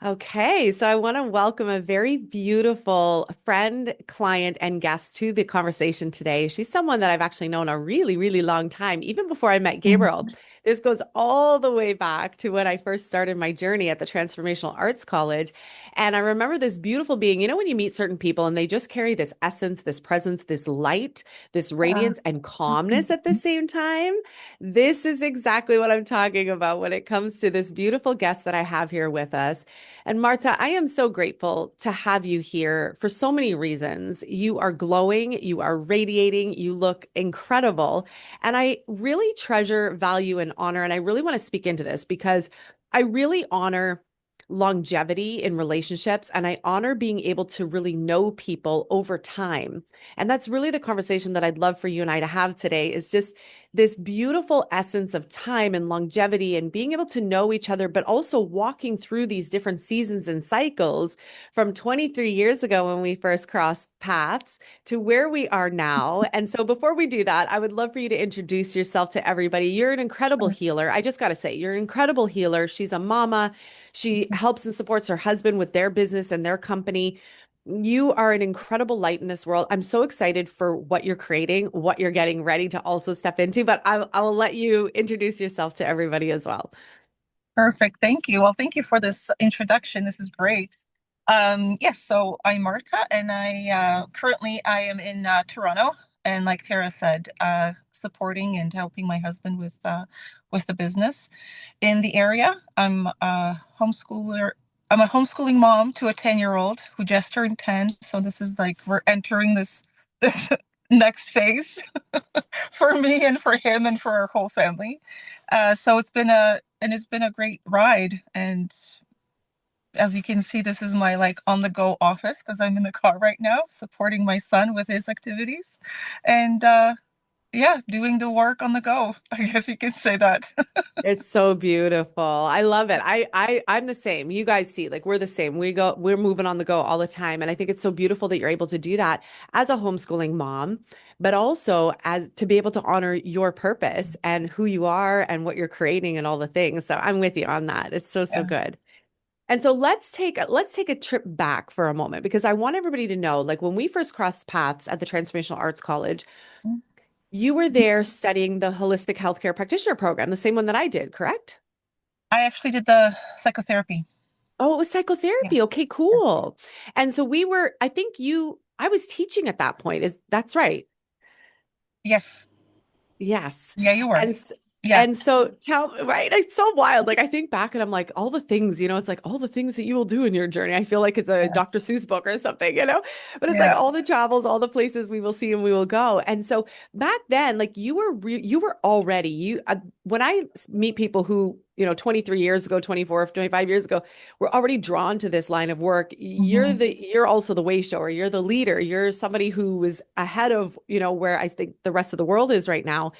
Okay, so I want to welcome a very beautiful friend, client, and guest to the conversation today. She's someone that I've actually known a really, really long time, even before I met Gabriel. Mhm. This goes all the way back to when I first started my journey at the Transformational Arts College. And I remember this beautiful being, when you meet certain people and they just carry this essence, this presence, this light, this Uh, radiance, and calmness at the same time. This is exactly what I'm talking about when it comes to this beautiful guest that I have here with us. And Marta, I am so grateful to have you here for so many reasons. You are glowing, you are radiating, you look incredible. And I really treasure, value, and honor. And I really want to speak into this because I really honor longevity in relationships and I honor being able to really know people over time. And that's really the conversation that I'd love for you and I to have today is just this beautiful essence of time and longevity and being able to know each other, but also walking through these different seasons and cycles from 23 years ago when we first crossed paths to where we are now. And so before we do that, I would love for you to introduce yourself to everybody. You're an incredible healer. I just got to say, you're an incredible healer. She's a mama. She helps and supports her husband with their business and their company. You are an incredible light in this world. I'm so excited for what you're creating, what you're getting ready to also step into, but I will let you introduce yourself to everybody as well. Perfect. Thank you. Well, thank you for this introduction. This is great. Yes, so I'm Marta, and I currently I am in Toronto, and like Tara said, supporting and helping my husband with the business in the area. Homeschooler. I'm a homeschooling mom to a 10-year-old who just turned 10. So this is like we're entering this next phase for me and for him and for our whole family. So it's been a great ride. And as you can see, this is my like on the go office because I'm in the car right now supporting my son with his activities. And yeah, doing the work on the go. I guess you can say that. It's so beautiful. I love it. I'm the same. You guys see, like we're the same. We're moving on the go all the time. And I think it's so beautiful that you're able to do that as a homeschooling mom, but also as to be able to honor your purpose and who you are and what you're creating and all the things. So I'm with you on that. It's so, so Yeah. good. And so let's take a trip back for a moment because I want everybody to know, like when we first crossed paths at the Transformational Arts College, you were there studying the holistic healthcare practitioner program, the same one that I did, correct? I actually did the psychotherapy. Oh, it was Yeah. psychotherapy. Okay, Yeah. cool. And so I was teaching at that point. That's right. Yes. Yes. Yeah, you were. And s- Yeah. and so right, it's so wild. Like I think back and I'm like, all the things, it's like all the things that you will do in your journey. I feel like it's a Yeah. Dr. Seuss book or something. But it's like Yeah. all the travels, all the places we will see and we will go. And so back then, like you were already when meet people who, 23 years ago, 24, 25 years ago, were already drawn to this line of work. Mhm. You're also the way shower. You're the leader. You're somebody who was ahead of, where I think the rest of the world is right now.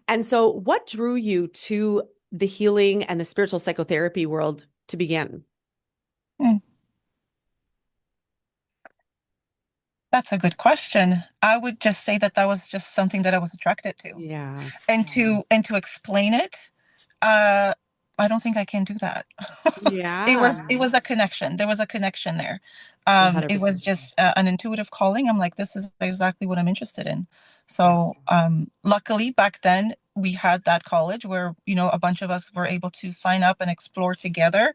And so, what drew you to the healing and the spiritual psychotherapy world to begin? Mm. That's a good question. I would just say that that was just something that I was attracted to. Yeah. And to explain it, uh, I don't think I can do that. It Yeah. was a connection. There was a connection there. It was 100%. just an intuitive calling. I'm like, this is exactly what I'm interested in. Yeah. So, luckily back then we had that college where, a bunch of us were able to sign up and explore together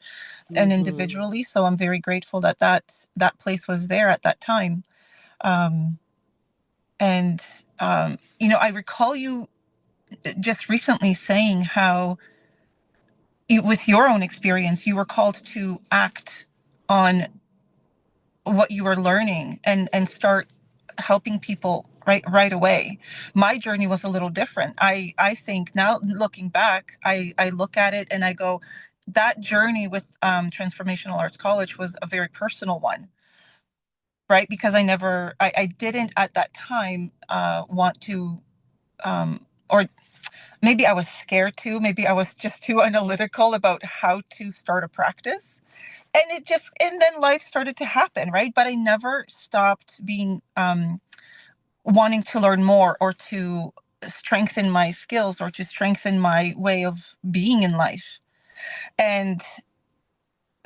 and Hmm. individually. So I'm very grateful that that place was there at that time. Um, and I recall you just recently saying how with your own experience, you were called to act on what you were learning and start helping people right away. My journey was a little different. I think now looking back, I look at it and I go, that journey with Transformational Arts College was a very personal one, right? Because I didn't at that time want to or maybe I was scared to, maybe I was just too analytical about how to start a practice. And then life started to happen, right? But I never stopped being wanting to learn more or to strengthen my skills or to strengthen my way of being in life. And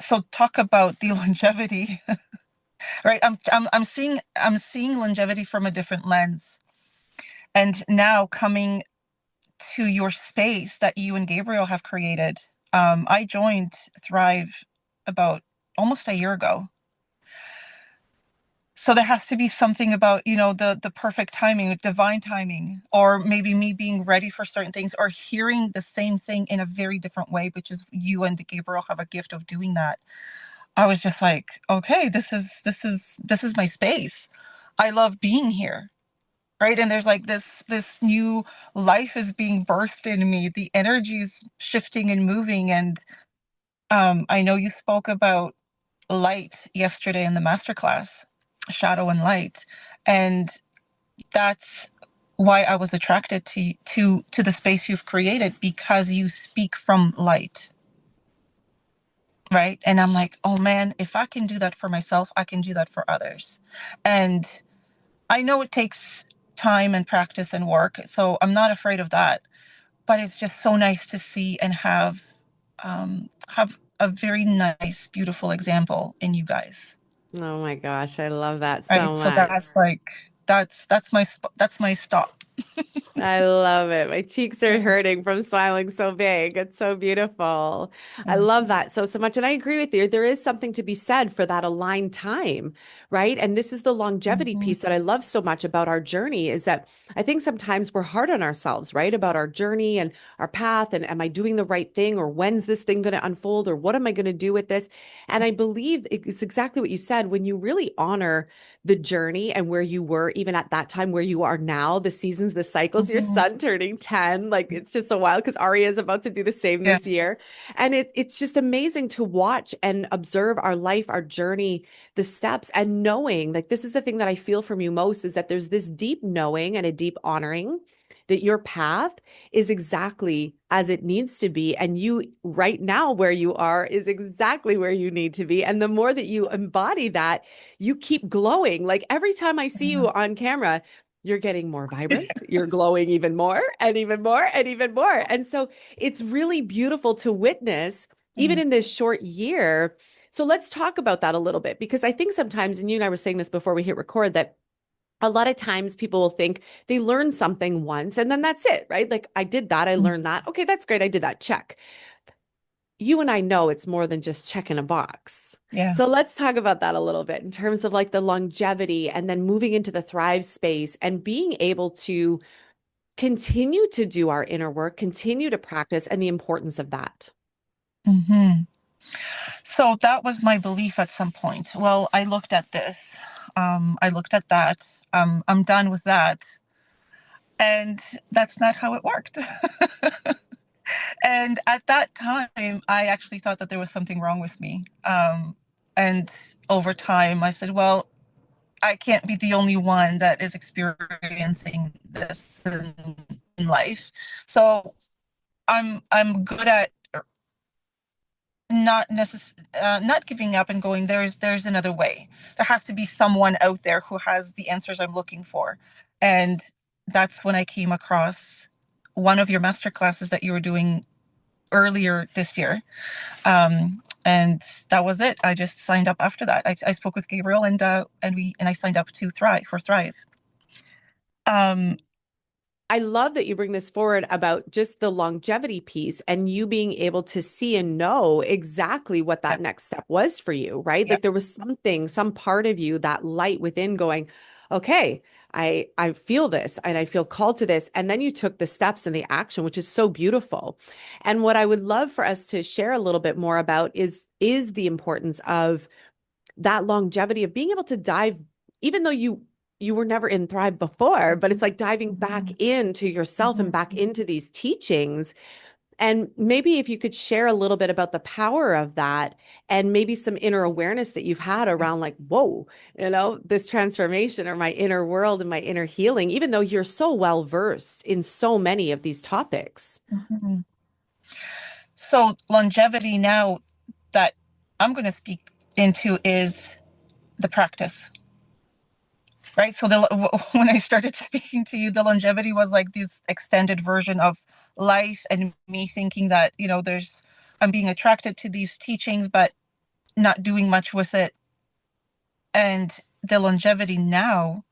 So talk about the longevity, right? I'm seeing longevity from a different lens. And now coming to your space that you and Gabriel have created. I joined Thrive about almost a year ago. So there has to be something about, the perfect timing, divine timing, or maybe me being ready for certain things or hearing the same thing in a very different way, which is you and Gabriel have a gift of doing that. I was just like, okay, this is my space. I love being here. Right. And there's like this new life is being birthed in me. The energy's shifting and moving. And I know you spoke about light yesterday in the masterclass, shadow and light. And that's why I was attracted to the space you've created, because you speak from light. Right. And I'm like, oh man, if I can do that for myself, I can do that for others. And I know it takes time and practice and work, so I'm not afraid of that. But it's just so nice to see and have a very nice, beautiful example in you guys. Oh my gosh, I love that Right. so So much. that's like that's my stop. I love it. My cheeks are Yeah. hurting from smiling so big. It's so beautiful. I Yeah. love that so much. And I agree with you. There is something to be said for that aligned time, right? And this is the longevity Hmm. piece that I love so much about our journey is that I think sometimes we're hard on ourselves, right? About our journey and our path. And am I doing the right thing? Or when's this thing going to unfold? Or what am I going to do with this? And I believe it's exactly what you said. When you really honor the journey and where you were even at that time, where you are now, the seasons, the cycles, your Hmm. son turning 10, like it's just so wild because Aria is about to do the same Yeah. this year. And it's just amazing to watch and observe our life, our journey, the steps, and knowing like this is the thing that I feel from you most is that there's this deep knowing and a deep honoring that your path is exactly as it needs to be. And you, right now, where you are, is exactly where you need to be. And the more that you embody that, you keep glowing. Like every time I see you on camera, you're getting more vibrant, you're glowing even more and even more and even more. And so it's really beautiful to witness, even Yeah. in this short year. So let's talk about that a little bit, because I think sometimes, and you and I were saying this before we hit record, that a lot of times people will think they learn something once and then that's it, right? Like I did that, I Mm. learned that. Okay, that's great. I did that. Check. You and I know it's more than just checking a box. Yeah. So let's talk about that a little bit in terms of like the longevity and then moving into the thrive space and being able to continue to do our inner work, continue to practice, and the importance of that. Hmm. So that was my belief at some point. Well, I looked at this. I looked at that. I'm done with that. And that's not how it worked. And at that time, I actually thought that there was something wrong with me. And over time, I said, well, I can't be the only one that is experiencing this in life. So I'm good at not giving up and going, there's another way. There has to be someone out there who has the answers I'm looking for. And that's when I came across one of your master classes that you were doing earlier this year. And that was it. I just signed up after that. I spoke with Gabriel and I signed up to Thrive. Um, I love that you bring this forward about just the longevity piece and you being able to see and know exactly what yeah, that next step was for you, right? yeah. Like there was something, some part of you, that light within going, okay, I feel this and I feel called to this. And then you took the steps and the action, which is so beautiful. And what I would love for us to share a little bit more about is the importance of that longevity of being able to dive, even though you were never in Thrive before, but it's like diving back Mhm, into yourself and mhm, back into these teachings. And maybe if you could share a little bit about the power of that and maybe some inner awareness that you've had yeah, around like, whoa, this transformation or my inner world and my inner healing, even though you're so well versed in so many of these topics. mhm. So longevity now that I'm going to speak into is the practice, right? So when I started speaking to you, the longevity was like this extended version of life and me thinking that, I'm being attracted to these teachings, but not doing much with it. And the longevity now,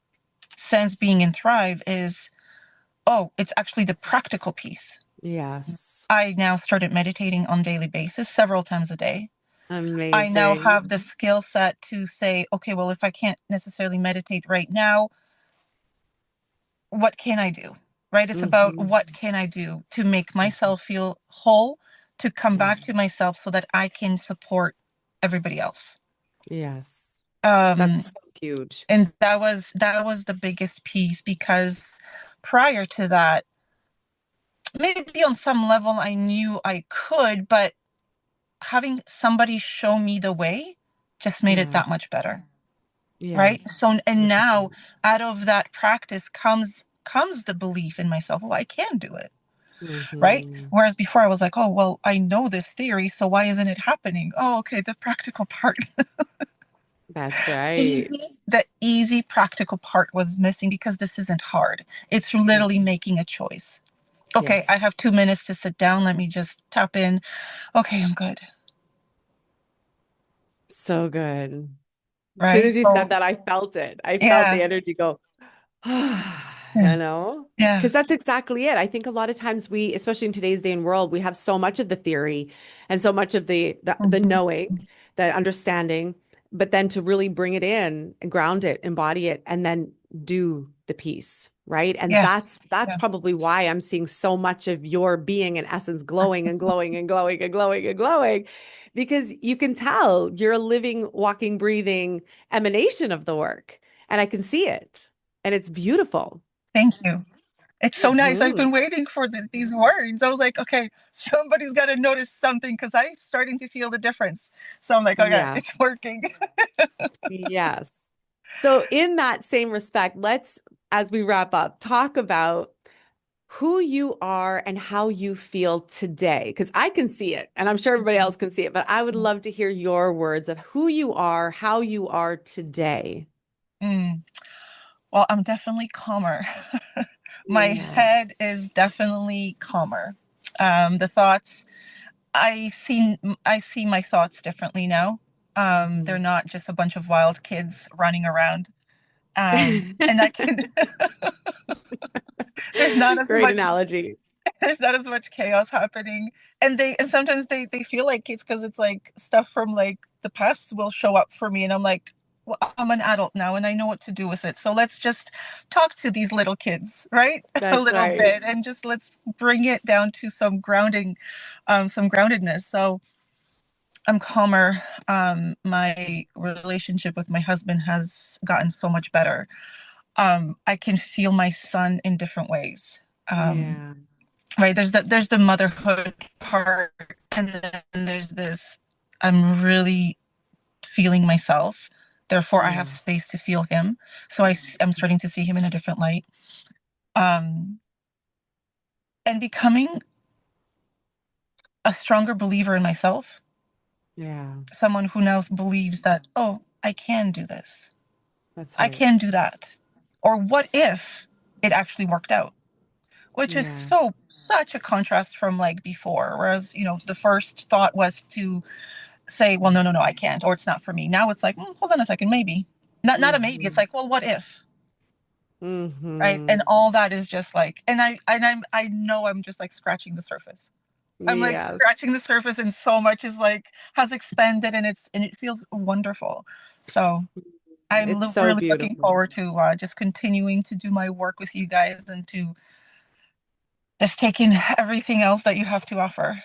since being in Thrive, is, oh, it's actually the practical piece. Yes. I now started meditating on a daily basis, several times a day. I now Amazing. have the skill set to say, okay, well, if I can't necessarily meditate right now, what can I do? Right? It's about Hmm. what can I do to make myself feel whole, to come Yeah. back to myself so that I can support everybody else. Yes. Um, That's so huge. and that was the biggest piece, because prior to that, maybe on some level I knew I could, but having somebody show me the way just made it Yeah. that much better. Yeah. Right? So, and now Mhm. out of that practice comes the belief in myself, oh, I can do it. Right? Mhm. Whereas before I was like, oh, well, I know this theory, so why isn't it happening? Oh, okay, the practical part. That's right. The easy practical part was missing, because this isn't hard. It's Yeah. literally making a choice. Okay, I Yes. have 2 minutes to sit down. Let me just tap in. Okay, I'm good. So good. As soon Right? as you said So, that, I felt it. I felt the yeah, energy go, yeah, because yeah. that's exactly it. I think a lot of times we, especially in today's day and world, we have so much of the theory and so much of the Mhm. knowing, the understanding, but then to really bring it in and ground it, embody it, and then do the piece, right? And Yeah, that's yeah. probably why I'm seeing so much of your being in essence glowing and glowing and glowing and glowing and glowing, because you can tell you're a living, walking, breathing emanation of the work, and I can see it. And it's beautiful. Thank you. It's so nice. I've Hmm. been waiting for these words. I was like, okay, somebody's got to notice something, because I'm starting to feel the difference. So I'm like, okay, Yeah. it's working. Yes. So, in that same respect, let's, as we wrap up, talk about who you are and how you feel today. Because I can see it, and I'm sure everybody else can see it, but I would love to hear your words of who you are, how you are today. Mm. Well, I'm definitely calmer. My Yeah. head is definitely calmer. The thoughts, I see my thoughts differently now. They're Mhm. not just a bunch of wild kids running around. And that can there's not as Great much analogy. there's not as much chaos happening. And sometimes they feel like kids, because it's like stuff from like the past will show up for me, and I'm like, well, I'm an adult now and I know what to do with it, so let's just talk to these little kids, right? A That's little right. bit, and just let's bring it down to some groundedness. So I'm calmer. My relationship with my husband has gotten so much better. I can feel my son in different ways. um, Yeah. right, there's the motherhood part, and then there's this, I'm really feeling myself, therefore I have Yeah. space to feel him. So I'm starting to see him in a different light, um and becoming a stronger believer in myself, Yeah. someone who now believes that, oh, I can do this, That's I right. can do that, or what if it actually worked out, which is Yeah. such a contrast from like before, whereas the first thought was to say, well, no, no, no, I can't, or it's not for me. Now it's like, hold on a second, maybe. Not a maybe. It's Hmm. like, well, what if? Right? And Hmm. all that is just like, I know I'm just like scratching the surface. I'm like Yes. scratching the surface, and so much is like has expanded, and it feels wonderful. So I'm It's so really looking beautiful. forward to just continuing to do my work with you guys, and to just taking everything else that you have to offer.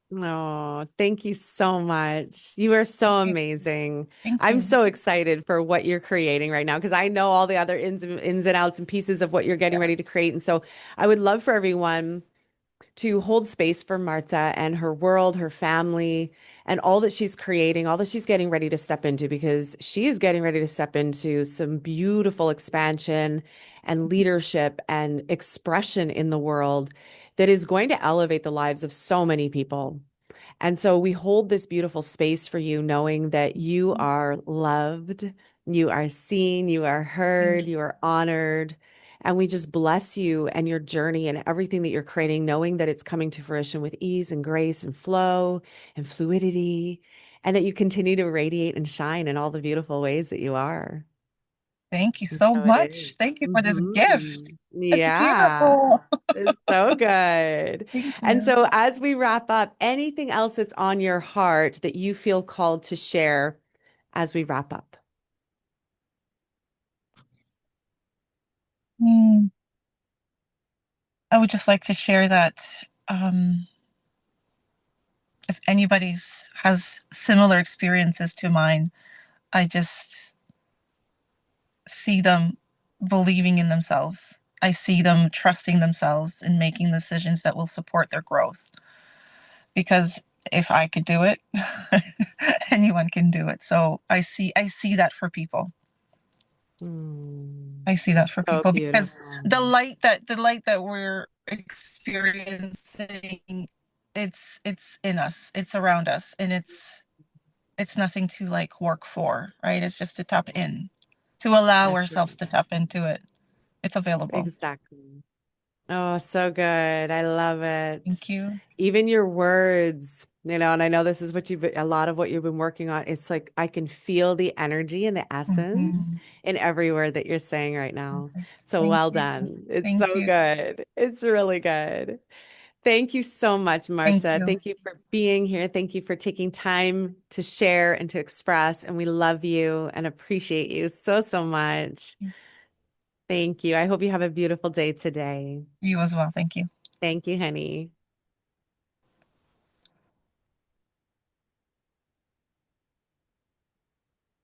Oh, thank you so much. You are so Thank you. amazing. Thank I'm you. so excited for what you're creating right now because I know all the other ins and outs and pieces of what you're getting Yeah. ready to create. And so I would love for everyone to hold space for Marta and her world, her family, and all that she's creating, all that she's getting ready to step into, because she is getting ready to step into some beautiful expansion and leadership and expression in the world that is going to elevate the lives of so many people. And so we hold this beautiful space for you, knowing that you are loved, you are seen, you are Thank heard, you are honored. And we just bless you and your journey and everything that you're creating, knowing that it's coming to fruition with ease and grace and flow and fluidity. and that you continue to radiate and shine in all the beautiful ways that you are. Thank you And so so it is. much. Thank you for this gift. It's Yeah, beautiful. it's so good. Thank And you. so, as we wrap up, anything else that's on your heart that you feel called to share as we wrap up? Mm, I would just like to share that um, if anybody's has similar experiences to mine, I just see them believing in themselves. I see them trusting themselves and making decisions that will support their growth. Because if I could do it, anyone can do it. So I see that for people. I see that for So people because beautiful. the light that we're experiencing, it's in us, it's around us, and it's nothing to like work for, right? It's just to tap in, to allow That's ourselves to tap into it. It's available. exactly. Oh, so good. I love Thank it. you. Even your words, and I know this is what a lot of what you've been working on. It's like I can feel the energy and the essence Mhm. in every word that you're saying right now. Perfect. So Thank well you. done. It's Thank so you. good. It's really good. Thank you so much, Thank Marta. you. Thank you for being here. Thank you for taking time to share and to express. And we love you and appreciate you so, so much. Thank you. I hope you have a beautiful day today. You as well. Thank you. Thank you, honey.